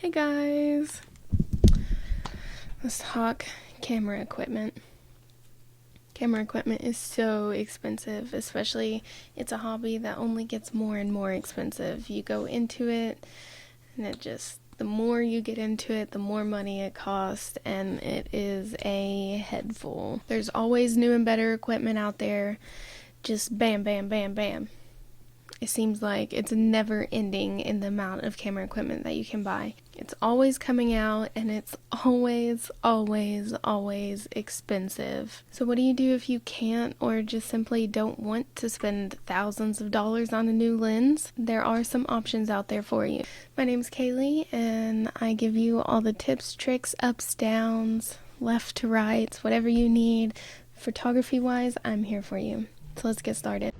Hey guys, let's talk camera equipment. Camera equipment is so expensive, especially it's a hobby that only gets more and more expensive. You go into it and the more you get into it, the more money it costs, and it is a head full. There's always new and better equipment out there, just bam, bam, bam, bam. It seems like it's never ending in the amount of camera equipment that you can buy. It's always coming out and it's always, always, always expensive. So what do you do if you can't or just simply don't want to spend thousands of dollars on a new lens? There are some options out there for you. My name's Kaylee and I give you all the tips, tricks, ups, downs, left to rights, whatever you need. Photography wise, I'm here for you. So let's get started.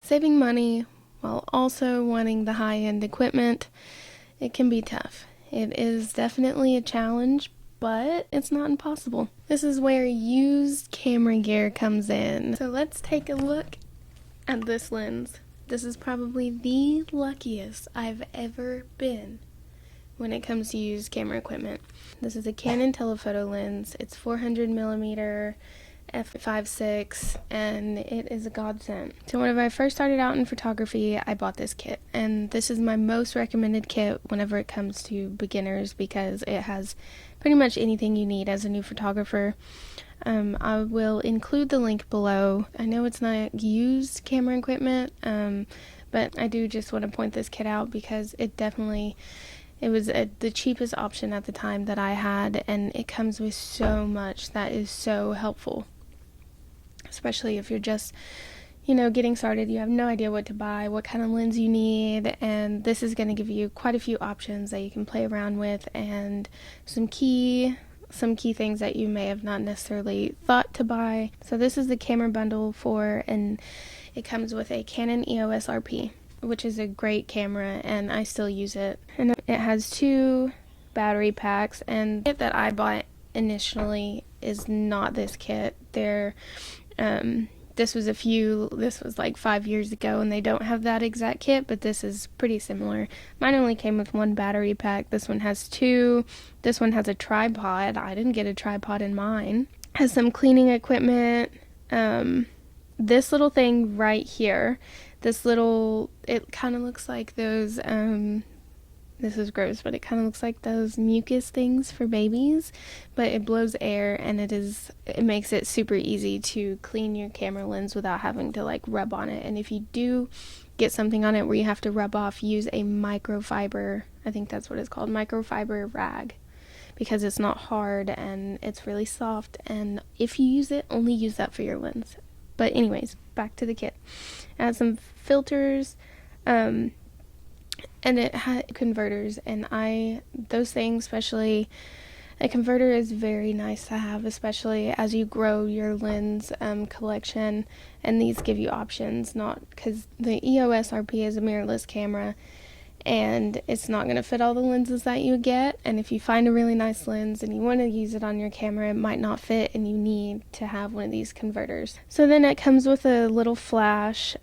Saving money while also wanting the high-end equipment, it can be tough. It is definitely a challenge, but it's not impossible. This is where used camera gear comes in. So let's take a look at this lens. This is probably the luckiest I've ever been when it comes to used camera equipment. This is a Canon telephoto lens. It's 400mm f5.6 and it is a godsend. So whenever I first started out in photography, I bought this kit, and this is my most recommended kit whenever it comes to beginners because it has pretty much anything you need as a new photographer. I will include the link below. I know it's not used camera equipment, but I do just want to point this kit out because it was the cheapest option at the time that I had, and it comes with so much that is so helpful. Especially if you're just, getting started, you have no idea what to buy, what kind of lens you need, and this is going to give you quite a few options that you can play around with and some key things that you may have not necessarily thought to buy. So this is the camera bundle and it comes with a Canon EOS RP, which is a great camera, and I still use it. And it has 2 battery packs, and the kit that I bought initially is not this kit. This was like 5 years ago, and they don't have that exact kit, but this is pretty similar. Mine only came with 1 battery pack. This one has 2. This one has a tripod. I didn't get a tripod in mine. Has some cleaning equipment. This little thing right here, it kind of looks like those, this is gross, but it kind of looks like those mucus things for babies, but it blows air, and it makes it super easy to clean your camera lens without having to rub on it. And if you do get something on it where you have to rub off, use a microfiber, I think that's what it's called, microfiber rag, because it's not hard and it's really soft, and if you use it, only use that for your lens. But anyways, back to the kit. It has some filters, and it had converters, and those things, especially a converter, is very nice to have, especially as you grow your lens collection, and these give you options, not because the EOS RP is a mirrorless camera, and it's not going to fit all the lenses that you get, and if you find a really nice lens and you want to use it on your camera, it might not fit, and you need to have one of these converters. So then it comes with a little flash,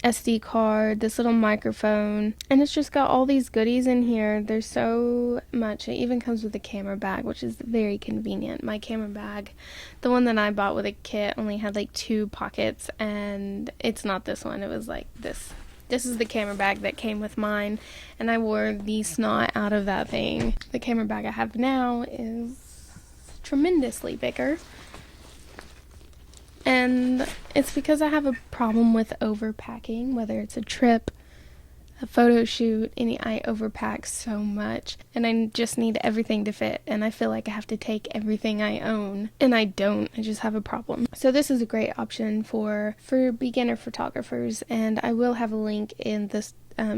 SD card, this little microphone, and it's just got all these goodies in here. There's so much. It even comes with a camera bag, which is very convenient. My camera bag, the one that I bought with a kit, only had 2 pockets, and it's not this one. It was like this. This is the camera bag that came with mine, and I wore the snot out of that thing. The camera bag I have now is tremendously bigger. And it's because I have a problem with overpacking, whether it's a trip, a photo shoot, I overpack so much, and I just need everything to fit, and I feel like I have to take everything I own, and I don't. I just have a problem. So this is a great option for beginner photographers, and I will have a link in this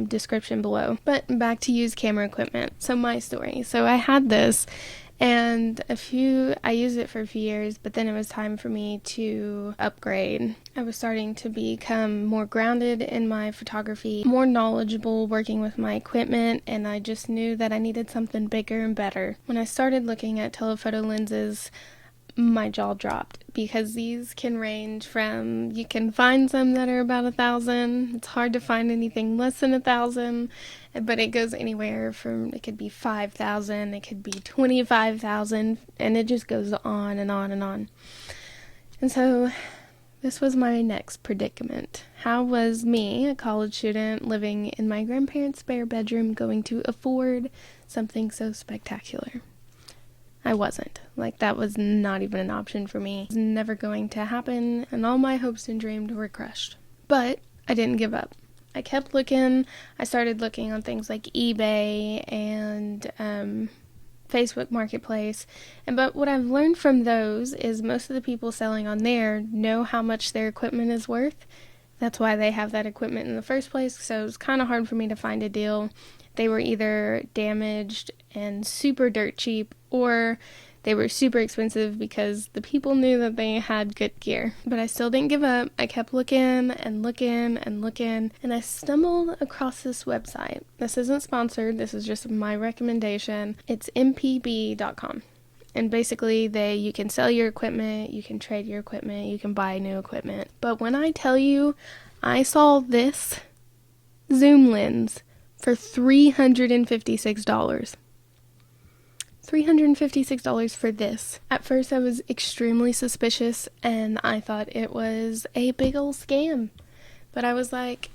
description below. But back to used camera equipment. So my story. So I had this, And I used it for a few years, but then it was time for me to upgrade. I was starting to become more grounded in my photography, more knowledgeable working with my equipment, and I just knew that I needed something bigger and better. When I started looking at telephoto lenses, my jaw dropped, because these can range from, you can find some that are about $1,000. It's hard to find anything less than $1,000, but it goes anywhere from, it could be $5,000, it could be $25,000, and it just goes on and on and on. And so this was my next predicament. How was me, a college student living in my grandparents' spare bedroom, going to afford something so spectacular? I wasn't. Like, that was not even an option for me. It was never going to happen, and all my hopes and dreams were crushed. But I didn't give up. I kept looking. I started looking on things like eBay and Facebook Marketplace. But what I've learned from those is most of the people selling on there know how much their equipment is worth. That's why they have that equipment in the first place, so it was kind of hard for me to find a deal. They were either damaged and super dirt cheap, or they were super expensive because the people knew that they had good gear. But I still didn't give up. I kept looking and looking and looking, and I stumbled across this website. This isn't sponsored, this is just my recommendation. It's mpb.com. And basically, you can sell your equipment, you can trade your equipment, you can buy new equipment. But when I tell you, I saw this zoom lens for $356. $356 for this. At first, I was extremely suspicious, and I thought it was a big old scam. But I was like,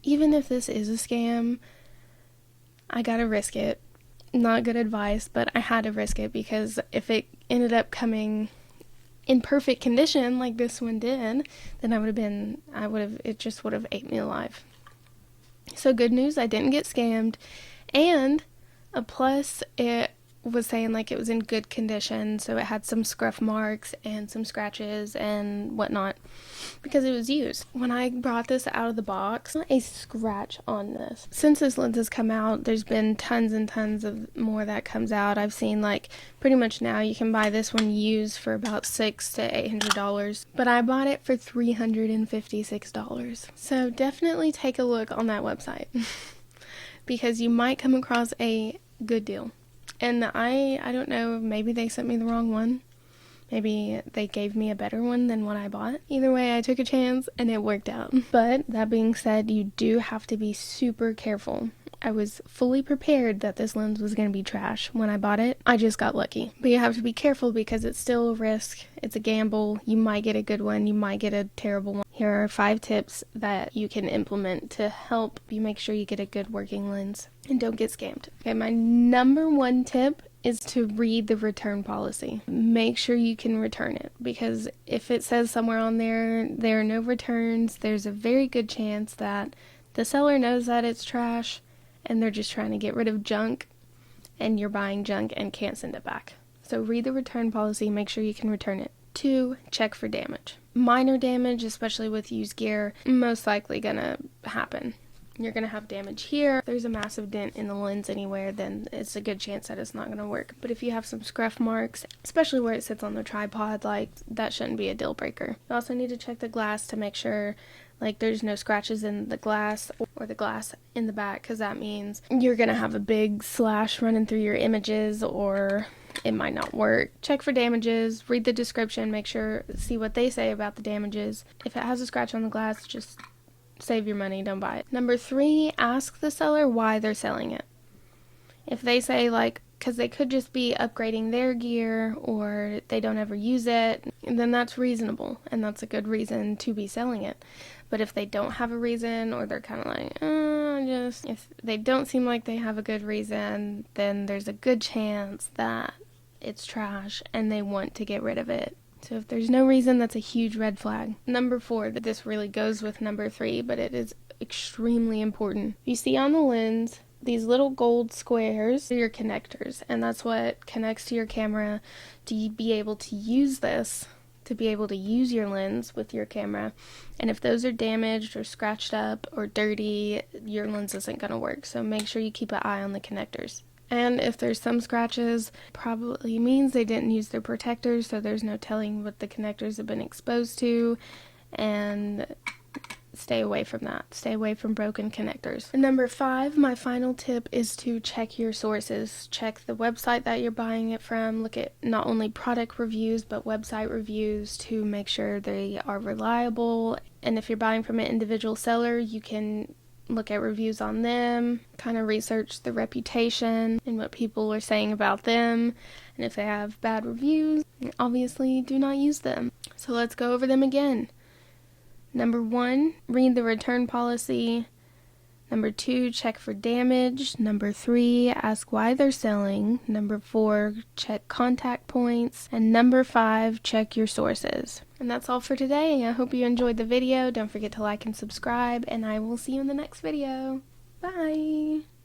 even if this is a scam, I gotta risk it. Not good advice, but I had to risk it, because if it ended up coming in perfect condition like this one did, then it just would have ate me alive. So good news, I didn't get scammed, and a plus, it was saying like it was in good condition, so it had some scruff marks and some scratches and whatnot because it was used. When I brought this out of the box, not a scratch on this. Since this lens has come out, there's been tons and tons of more that comes out. I've seen like pretty much now you can buy this one used for about $600 to $800, but I bought it for $356. So definitely take a look on that website because you might come across a good deal. And I don't know, maybe they sent me the wrong one. Maybe they gave me a better one than what I bought. Either way, I took a chance and it worked out. But that being said, you do have to be super careful. I was fully prepared that this lens was going to be trash when I bought it. I just got lucky. But you have to be careful because it's still a risk. It's a gamble. You might get a good one. You might get a terrible one. Here are 5 tips that you can implement to help you make sure you get a good working lens and don't get scammed. Okay, my number 1 tip is to read the return policy. Make sure you can return it, because if it says somewhere on there are no returns, there's a very good chance that the seller knows that it's trash and they're just trying to get rid of junk, and you're buying junk and can't send it back. So read the return policy, make sure you can return it. 2, check for damage. Minor damage, especially with used gear, most likely gonna happen. You're gonna have damage here. If there's a massive dent in the lens anywhere, then it's a good chance that it's not gonna work. But if you have some scruff marks, especially where it sits on the tripod, like, that shouldn't be a deal breaker. You also need to check the glass to make sure like there's no scratches in the glass or the glass in the back, because that means you're gonna have a big slash running through your images, or it might not work. Check for damages, read the description, see what they say about the damages. If it has a scratch on the glass, just save your money, don't buy it. Number 3, ask the seller why they're selling it. If they say like, because they could just be upgrading their gear or they don't ever use it, then that's reasonable and that's a good reason to be selling it. But if they don't have a reason, or they're kind of like, if they don't seem like they have a good reason, then there's a good chance that it's trash and they want to get rid of it. So if there's no reason, that's a huge red flag. Number 4, this really goes with number 3, but it is extremely important. You see on the lens, these little gold squares are your connectors, and that's what connects to your camera to be able to use this, to be able to use your lens with your camera. And if those are damaged or scratched up or dirty, your lens isn't going to work. So make sure you keep an eye on the connectors. And if there's some scratches, probably means they didn't use their protectors, so there's no telling what the connectors have been exposed to, and stay away from that. Stay away from broken connectors. And number 5, my final tip is to check your sources. Check the website that you're buying it from. Look at not only product reviews, but website reviews to make sure they are reliable. And if you're buying from an individual seller, you can look at reviews on them, kind of research the reputation and what people are saying about them. And if they have bad reviews, obviously do not use them. So let's go over them again. Number 1, read the return policy. Number 2, check for damage. Number 3, ask why they're selling. Number 4, check contact points. And number 5, check your sources. And that's all for today. I hope you enjoyed the video. Don't forget to like and subscribe, and I will see you in the next video. Bye!